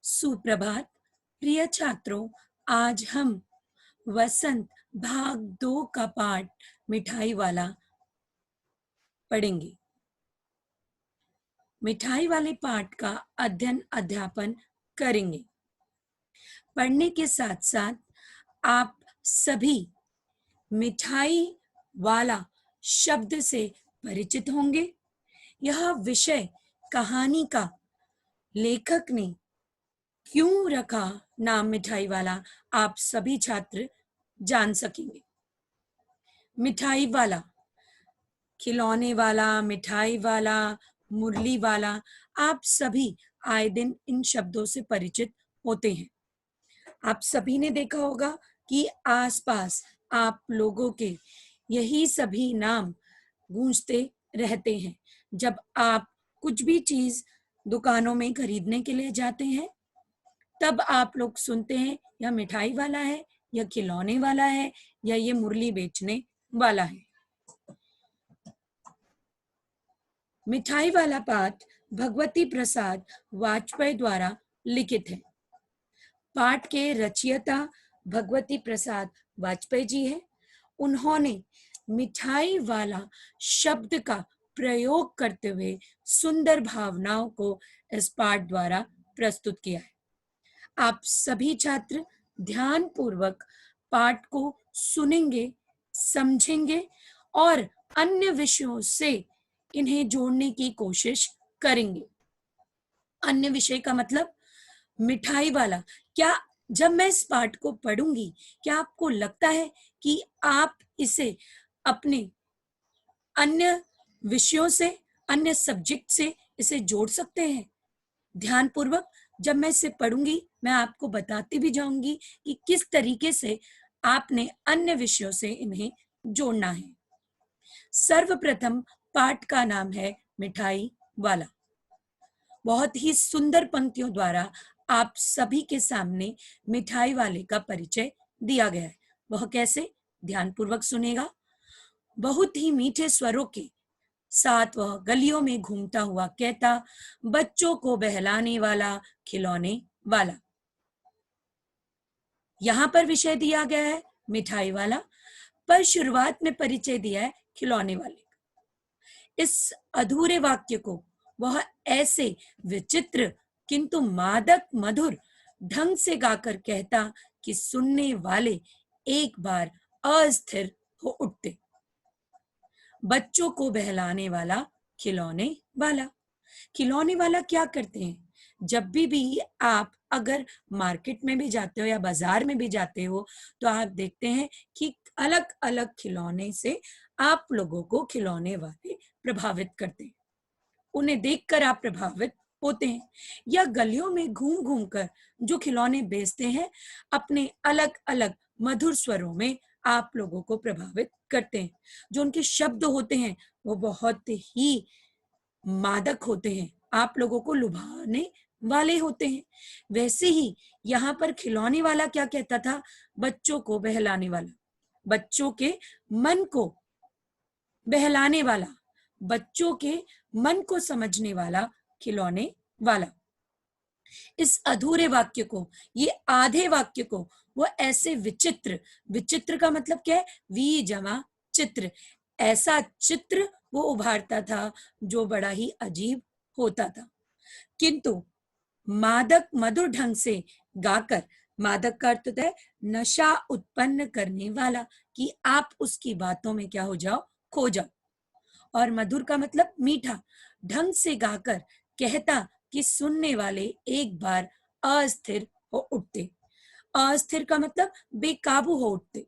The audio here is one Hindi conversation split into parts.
सुप्रभात प्रिय छात्रों। आज हम वसंत भाग 2 का पाठ मिठाई वाला पढ़ेंगे। मिठाई वाले पाठ का अध्ययन अध्यापन करेंगे। पढ़ने के साथ साथ आप सभी मिठाई वाला शब्द से परिचित होंगे। यह विषय कहानी का लेखक ने क्यों रखा नाम मिठाई वाला, आप सभी छात्र जान सकेंगे। मिठाई वाला, खिलौने वाला, मिठाई वाला, मुरली वाला, आप सभी आए दिन इन शब्दों से परिचित होते हैं। आप सभी ने देखा होगा कि आसपास आप लोगों के यही सभी नाम गूंजते रहते हैं। जब आप कुछ भी चीज दुकानों में खरीदने के लिए जाते हैं, तब आप लोग सुनते हैं यह मिठाई वाला है, यह खिलौने वाला है, या ये मुरली बेचने वाला है। मिठाई वाला पाठ भगवती प्रसाद वाजपेयी द्वारा लिखित है। पाठ के रचयिता भगवती प्रसाद वाजपेयी जी है। उन्होंने मिठाई वाला शब्द का प्रयोग करते हुए सुंदर भावनाओं को इस पाठ द्वारा प्रस्तुत किया है। आप सभी छात्र ध्यान पूर्वक पाठ को सुनेंगे, समझेंगे और अन्य विषयों से इन्हें जोड़ने की कोशिश करेंगे। अन्य विषय का मतलब मिठाई वाला। क्या जब मैं इस पाठ को पढ़ूंगी, क्या आपको लगता है कि आप इसे अपने अन्य विषयों से, अन्य सब्जेक्ट से इसे जोड़ सकते हैं? ध्यान पूर्वक जब मैं इसे पढ़ूंगी, मैं आपको बताती भी जाऊंगी कि किस तरीके से आपने अन्य विषयों से इन्हें जोड़ना है। सर्वप्रथम पाठ का नाम है मिठाई वाला। बहुत ही सुंदर पंक्तियों द्वारा आप सभी के सामने मिठाई वाले का परिचय दिया गया है। वह कैसे? ध्यान पूर्वक सुनेगा। बहुत ही मीठे स्वरों के साथ वह गलियों में घूमता हुआ कहता, बच्चों को बहलाने वाला, खिलौने वाला। यहां पर विषय दिया गया है मिठाई वाला, पर शुरुआत में परिचय दिया है खिलौने वाले। इस अधूरे वाक्य को वह ऐसे विचित्र किंतु मादक मधुर ढंग से गाकर कहता कि सुनने वाले एक बार अस्थिर हो उठते। बच्चों को बहलाने वाला, खिलौने वाला। खिलौने वाला क्या करते हैं? जब भी आप अगर मार्केट में भी जाते हो या बाजार में भी जाते हो, तो आप देखते हैं कि अलग अलग खिलौने से आप लोगों को खिलौने वाले प्रभावित करते हैं। उन्हें देखकर आप प्रभावित होते हैं, या गलियों में घूम घूम कर जो खिलौने बेचते हैं, अपने अलग अलग मधुर स्वरों में आप लोगों को प्रभावित करते हैं। जो उनके शब्द होते हैं वो बहुत ही मादक होते हैं, आप लोगों को लुभाने वाले होते हैं। वैसे ही यहाँ पर खिलौने वाला क्या कहता था? बच्चों को बहलाने वाला, बच्चों के मन को बहलाने वाला, बच्चों के मन को समझने वाला, खिलौने वाला। इस अधूरे वाक्य को, ये आधे वाक्य को वो ऐसे विचित्र, विचित्र का मतलब क्या है? वी जमा चित्र, ऐसा चित्र वो उभारता था जो बड़ा ही अजीब होता था, किंतु मादक मधुर ढंग से गाकर, मादक का अर्थ होता है नशा उत्पन्न करने वाला, कि आप उसकी बातों में क्या हो जाओ? खो जाओ। और मधुर का मतलब मीठा ढंग से गाकर कहता कि सुनने वाले एक बार अस्थिर हो उठते। अस्थिर का मतलब बेकाबू हो उठते,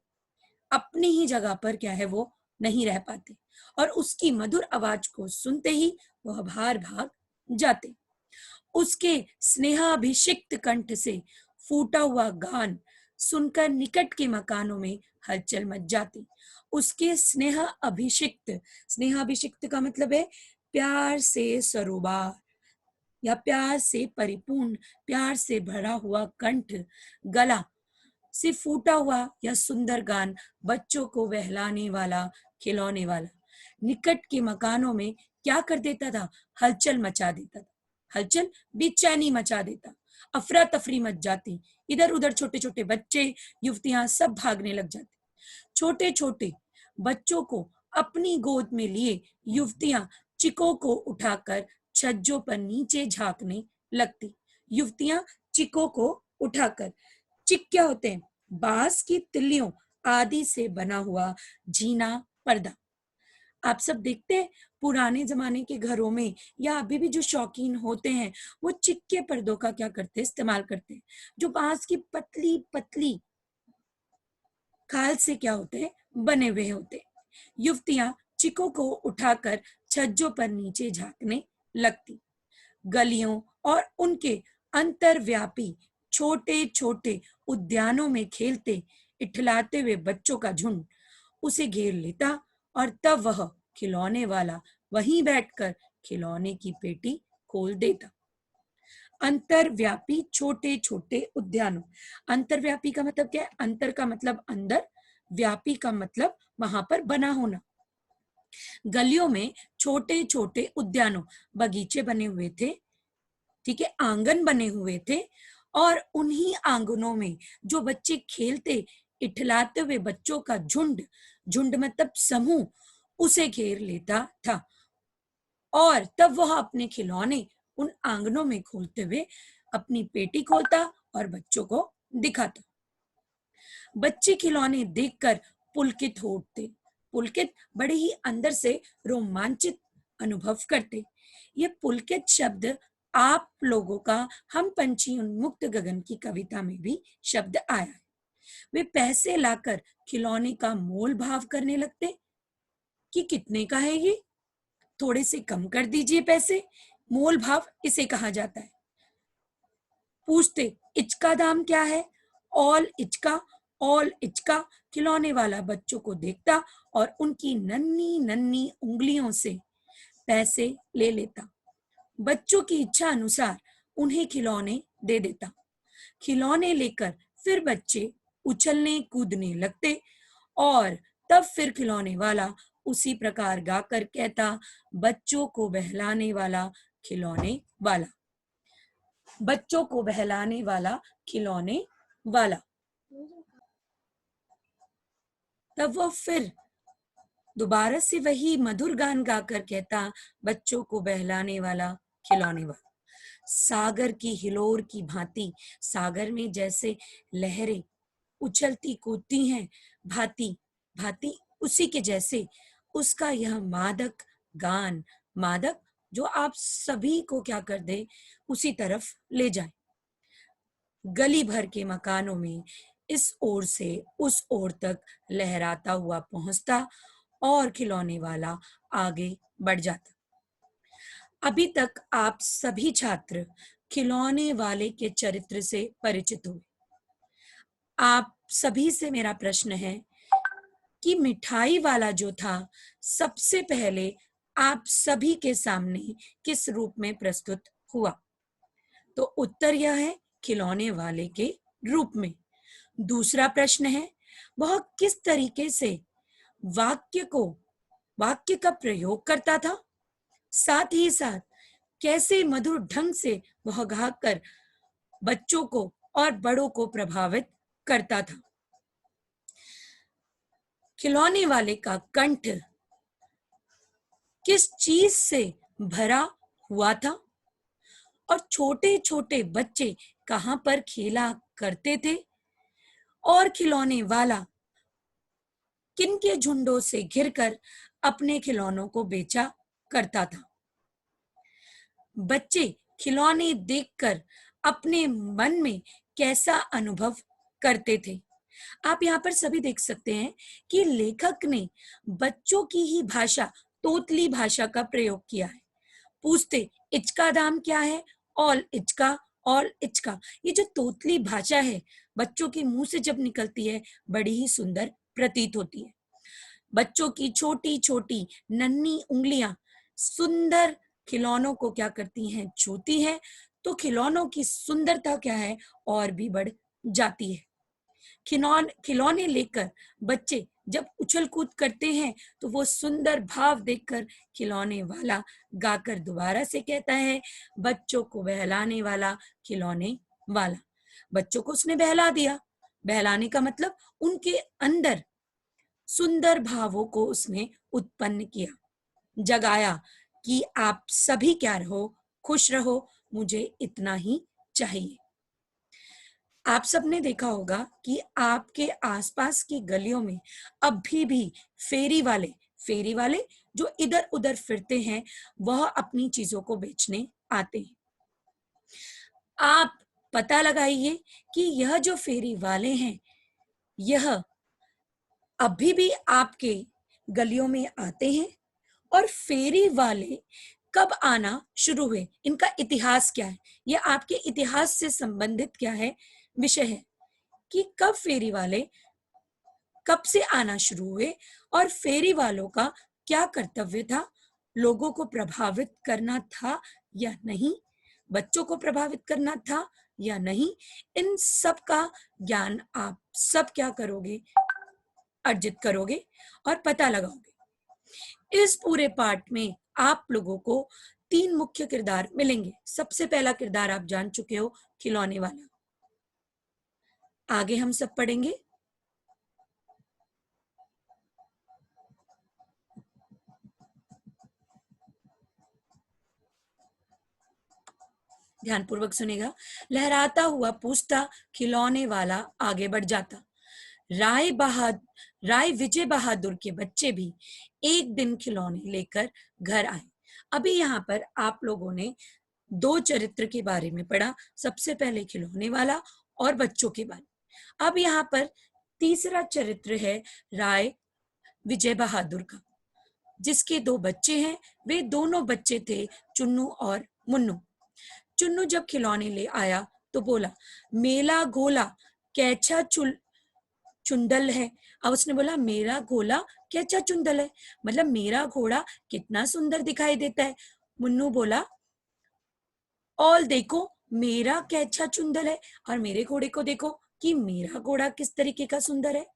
अपनी ही जगह पर क्या है वो नहीं रह पाते, और उसकी मधुर आवाज को सुनते ही वह बाहर भाग जाते। उसके स्नेहाभिषिक्त कंठ से फूटा हुआ गान सुनकर निकट के मकानों में हलचल मच जाती। उसके स्नेहाभिषिक्त, स्नेहाभिषिक्त का मतलब है प्यार से सरोबार या प्यार से परिपूर्ण, प्यार से भरा हुआ कंठ, गला से फूटा हुआ यह सुंदर गान बच्चों को बहलाने वाला, खिलौने वाला निकट के मकानों में क्या कर देता था? हलचल मचा देता था। हलचल बेचैनी मचा देता। अफरा तफरी मच जाती। इधर उधर छोटे छोटे बच्चे, युवतियां सब भागने लग जाती। छोटे छोटे बच्चों को अपनी गोद में लिए युवतियां चिको को उठाकर छज्जों पर नीचे झांकने लगती। युवतियां चिको को उठाकर, चिक क्या होते हैं? बांस की तिल्लियों आदि से बना हुआ जीना पर्दा। आप सब देखते हैं पुराने जमाने के घरों में, या अभी भी जो शौकीन होते हैं वो चिक के पर्दों का क्या करते हैं? इस्तेमाल करते हैं, जो बांस की पतली पतली खाल से क्या होते हैं? बने हुए होते हैं। युवतियां चिको को उठाकर छज्जों पर नीचे झांकने लगती। गलियों और उनके अंतरव्यापी छोटे छोटे उद्यानों में खेलते इठलाते हुए बच्चों का झुंड उसे घेर लेता, और तब वह खिलौने वाला वहीं बैठकर खिलौने की पेटी खोल देता। अंतरव्यापी छोटे छोटे उद्यानों। अंतरव्यापी का मतलब क्या है? अंतर का मतलब अंदर, व्यापी का मतलब वहां पर बना होना। गलियों में छोटे छोटे उद्यानों, बगीचे बने हुए थे, ठीक है, आंगन बने हुए थे, और उन्हीं आंगनों में जो बच्चे खेलते, इठलाते हुए बच्चों का झुंड, झुंड मतलब समूह, उसे घेर लेता था। और तब वह अपने खिलौने उन आंगनों में खोलते हुए अपनी पेटी खोलता और बच्चों को दिखाता। बच्चे खिलौने देखकर पुलकित हो उठते, पुलकित बड़े ही अंदर से रोमांचित अनुभव करते। ये पुलकित शब्द आप लोगों का हम पंछी उन्मुक्त गगन की कविता में भी शब्द आया है। वे पैसे लाकर खिलौने का मोल भाव करने लगते कि कितने का है ये, थोड़े से कम कर दीजिए पैसे, मोल भाव इसे कहा जाता है। पूछते इचका दाम क्या है? ऑल इचका, ऑल इचका। खिलौने वाला बच्चों को देखता और उनकी नन्ही नन्ही उंगलियों से पैसे ले लेता। बच्चों की इच्छा अनुसार उन्हें खिलौने दे देता। खिलौने लेकर फिर बच्चे उछलने कूदने लगते, और तब फिर खिलौने वाला उसी प्रकार गाकर कहता, बच्चों को बहलाने वाला खिलौने वाला, बच्चों को बहलाने वाला खिलौने वाला। तब वो फिर दोबारा से वही मधुर गान गाकर कहता, बच्चों को बहलाने वाला खिलौने वाला। सागर की हिलोर की भांति, सागर में जैसे लहरें उछलती कूदती हैं, भांति भांति उसी के जैसे उसका यह मादक गान, मादक जो आप सभी को क्या कर दे, उसी तरफ ले जाए। गली भर के मकानों में इस ओर से उस ओर तक लहराता हुआ पहुंचता, और खिलौने वाला आगे बढ़ जाता। अभी तक आप सभी छात्र खिलौने वाले के चरित्र से परिचित हुए। आप सभी से मेरा प्रश्न है कि मिठाई वाला जो था, सबसे पहले आप सभी के सामने किस रूप में प्रस्तुत हुआ? तो उत्तर यह है, खिलौने वाले के रूप में। दूसरा प्रश्न है, वह किस तरीके से वाक्य का प्रयोग करता था, साथ ही साथ कैसे मधुर ढंग से वह गाकर बच्चों को और बड़ों को प्रभावित करता था। खिलौने वाले का कंठ किस चीज से भरा हुआ था, और छोटे छोटे बच्चे कहां पर खेला करते थे, और खिलौने वाला किनके झुंडों से घिरकर अपने खिलौनों को बेचा करता था। बच्चे खिलौने देखकर अपने मन में कैसा अनुभव करते थे। आप यहाँ पर सभी देख सकते हैं कि लेखक ने बच्चों की ही भाषा, तोतली भाषा का प्रयोग किया है। पूछते इचका दाम क्या है? ऑल इचका, ऑल इचका। ये जो तोतली भाषा है, बच्चों के मुंह से जब निकलती है, बड़ी ही सुंदर प्रतीत होती है। बच्चों की छोटी छोटी नन्ही उंगलियां सुंदर खिलौनों को क्या करती हैं? छूती हैं, तो खिलौनों की सुंदरता क्या है? और भी बढ़ जाती है। खिलौने लेकर बच्चे जब उछल कूद करते हैं, तो वो सुंदर भाव देखकर खिलौने वाला गाकर दोबारा से कहता है, बच्चों को बहलाने वाला खिलौने वाला। बच्चों को उसने बहला दिया। बहलाने का मतलब उनके अंदर सुंदर भावों को उसने उत्पन्न किया, जगाया कि आप सभी क्या रहो, खुश रहो, मुझे इतना ही चाहिए। आप सबने देखा होगा कि आपके आसपास की गलियों में अभी भी फेरी वाले जो इधर उधर फिरते हैं, वह अपनी चीजों को बेचने आते हैं। आप पता लगाइए कि यह जो फेरी वाले हैं, यह अभी भी आपके गलियों में आते हैं। और फेरी वाले कब आना शुरू हुए, इनका इतिहास क्या है, यह आपके इतिहास से संबंधित क्या है, विषय है कि कब फेरी वाले कब से आना शुरू हुए और फेरी वालों का क्या कर्तव्य था, लोगों को प्रभावित करना था या नहीं, बच्चों को प्रभावित करना था या नहीं। इन सब का ज्ञान आप सब क्या करोगे, अर्जित करोगे और पता लगाओगे। इस पूरे पाठ में आप लोगों को 3 मुख्य किरदार मिलेंगे। सबसे पहला किरदार आप जान चुके हो, खिलौने वाला। आगे हम सब पढ़ेंगे। ध्यानपूर्वक सुनेगा। लहराता हुआ पूछता, खिलौने वाला आगे बढ़ जाता। राय विजय बहादुर के बच्चे भी एक दिन खिलौने लेकर घर आए। अभी यहाँ पर आप लोगों ने 2 चरित्र के बारे में पढ़ा। सबसे पहले खिलौने वाला और बच्चों के बारे। अब यहाँ पर तीसरा चरित्र है राय विजय बहादुर का, जिसके 2 बच्चे हैं। वे दोनों बच्चे थे चुन्नू और मुन्नू। चुन्नू जब खिलौने ले आया तो बोला, मेला गोला कैचा चुंडल है। अब उसने बोला, मेरा गोला कैचा चुंडल है, मतलब मेरा घोड़ा कितना सुंदर दिखाई देता है। मुन्नू बोला, और देखो मेरा कैचा चुंडल है, और मेरे घोड़े को देखो कि मेरा घोड़ा किस तरीके का सुंदर है।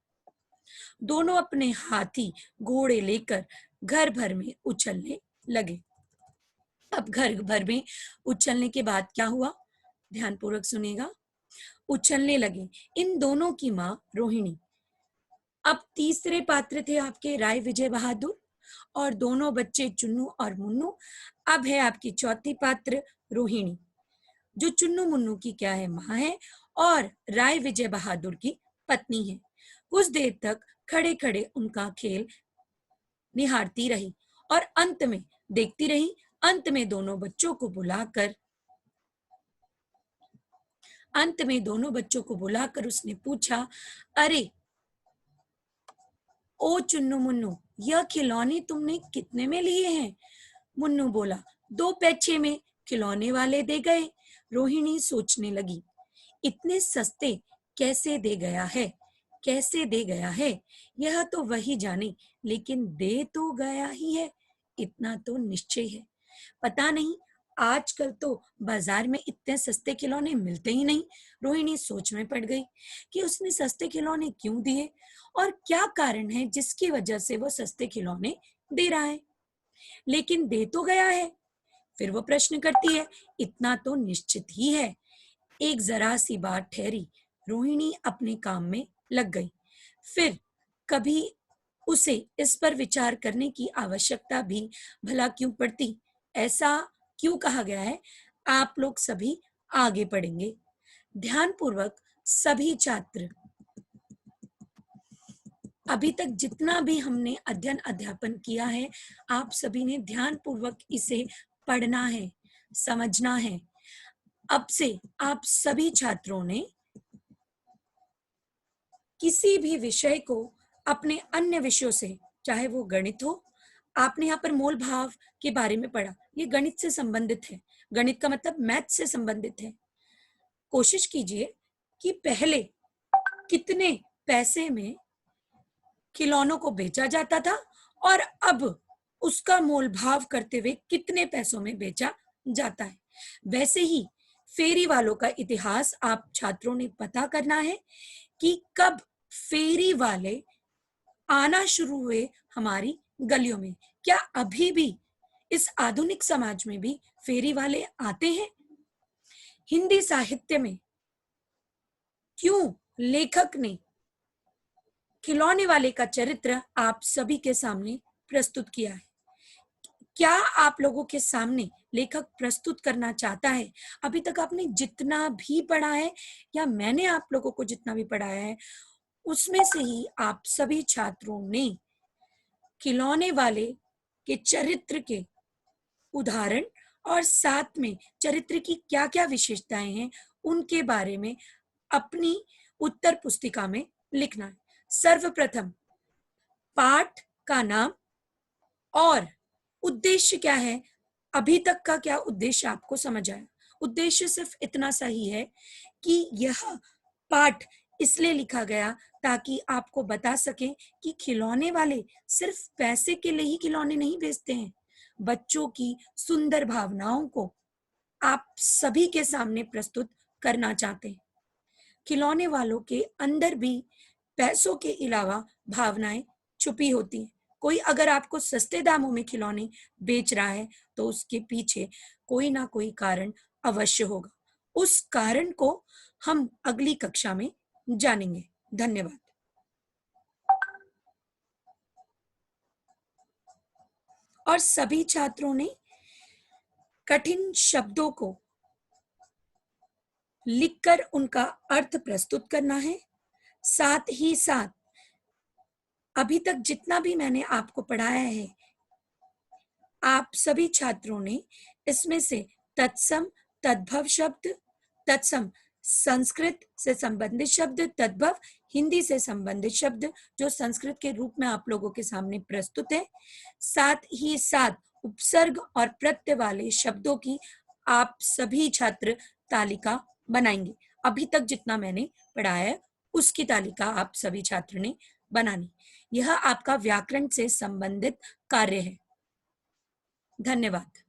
दोनों अपने हाथी घोड़े लेकर घर भर में उछलने लगे। अब घर भर में उछलने के बाद क्या हुआ, ध्यानपूर्वक सुनिएगा। उछलने लगे इन दोनों की माँ रोहिणी। अब तीसरे पात्र थे आपके राय विजय बहादुर और दोनों बच्चे चुन्नू और मुन्नू। अब है आपकी चौथी पात्र रोहिणी, जो चुन्नू मुन्नू की क्या है, माँ है और राय विजय बहादुर की पत्नी है। कुछ देर तक खड़े खड़े उनका खेल निहारती रही और अंत में देखती रही। अंत में दोनों बच्चों को बुलाकर उसने पूछा, अरे ओ चुन्नू मुन्नू, यह खिलौने तुमने कितने में लिए हैं? मुन्नू बोला, 2 पैसे में खिलौने वाले दे गए। रोहिणी सोचने लगी, इतने सस्ते कैसे दे गया है, यह तो वही जाने, लेकिन दे तो गया ही है, इतना तो निश्चय है। पता नहीं आजकल तो बाजार में इतने सस्ते खिलौने मिलते ही नहीं। रोहिणी सोच में पड़ गई कि उसने सस्ते खिलौने क्यों दिए और क्या कारण है जिसकी वजह से वो सस्ते खिलौने दे रहा है, लेकिन दे तो गया है। फिर वो प्रश्न करती है, इतना तो निश्चित ही है। एक जरा सी बात ठहरी, रोहिणी अपने काम में लग गई। फिर कभी उसे इस पर विचार करने की आवश्यकता भी भला क्यों पड़ती, ऐसा क्यों कहा गया है, आप लोग सभी आगे पढ़ेंगे। ध्यानपूर्वक सभी छात्र, अभी तक जितना भी हमने अध्ययन अध्यापन किया है, आप सभी ने ध्यानपूर्वक इसे पढ़ना है, समझना है। अब से आप सभी छात्रों ने किसी भी विषय को अपने अन्य विषयों से, चाहे वो गणित हो, आपने यहाँ पर मोल भाव के बारे में पढ़ा, ये गणित से संबंधित है, गणित का मतलब मैथ से संबंधित है। कोशिश कीजिए कि पहले कितने पैसे में खिलौनों को बेचा जाता था और अब उसका मोल भाव करते हुए कितने पैसों में बेचा जाता है। वैसे ही फेरी वालों का इतिहास आप छात्रों ने पता करना है कि कब फेरी वाले आना शुरू हुए हमारी गलियों में। क्या अभी भी इस आधुनिक समाज में भी फेरी वाले आते हैं? हिंदी साहित्य में क्यों लेखक ने खिलौने वाले का चरित्र आप सभी के सामने प्रस्तुत किया है? क्या आप लोगों के सामने लेखक प्रस्तुत करना चाहता है? अभी तक आपने जितना भी पढ़ा है या मैंने आप लोगों को जितना भी पढ़ाया है, उसमें से ही आप सभी छात्रों ने खिलौने वाले के चरित्र के उदाहरण और साथ में चरित्र की क्या-क्या विशेषताएं हैं, उनके बारे में अपनी उत्तर पुस्तिका में लिखना है। सर्वप्रथम पाठ का नाम और उद्देश्य क्या है? अभी तक का क्या उद्देश्य आपको समझ आया? उद्देश्य सिर्फ इतना सा ही है कि यह पाठ इसलिए लिखा गया ताकि आपको बता सकें कि खिलौने वाले सिर्फ पैसे के लिए ही खिलौने नहीं बेचते हैं। बच्चों की सुंदर भावनाओं को आप सभी के सामने प्रस्तुत करना चाहते हैं। खिलौने वालों के अंदर भी पैसों के अलावा भावनाएं छुपी होती हैं। कोई अगर आपको सस्ते दामों में खिलौने बेच रहा है तो उसके पीछे कोई ना कोई कारण अवश्य होगा। उस कारण को हम अगली कक्षा में जानेंगे। धन्यवाद। और सभी छात्रों ने कठिन शब्दों को लिखकर उनका अर्थ प्रस्तुत करना है। साथ ही साथ अभी तक जितना भी मैंने आपको पढ़ाया है, आप सभी छात्रों ने इसमें से तत्सम, तद्भव शब्द, तत्सम संस्कृत से संबंधित शब्द, तद्भव हिंदी से संबंधित शब्द जो संस्कृत के रूप में आप लोगों के सामने प्रस्तुत है, साथ ही साथ उपसर्ग और प्रत्यय वाले शब्दों की आप सभी छात्र तालिका बनाएंगे। अभी तक जितना मैंने पढ़ाया है उसकी तालिका आप सभी छात्र ने बनानी। यह आपका व्याकरण से संबंधित कार्य है। धन्यवाद।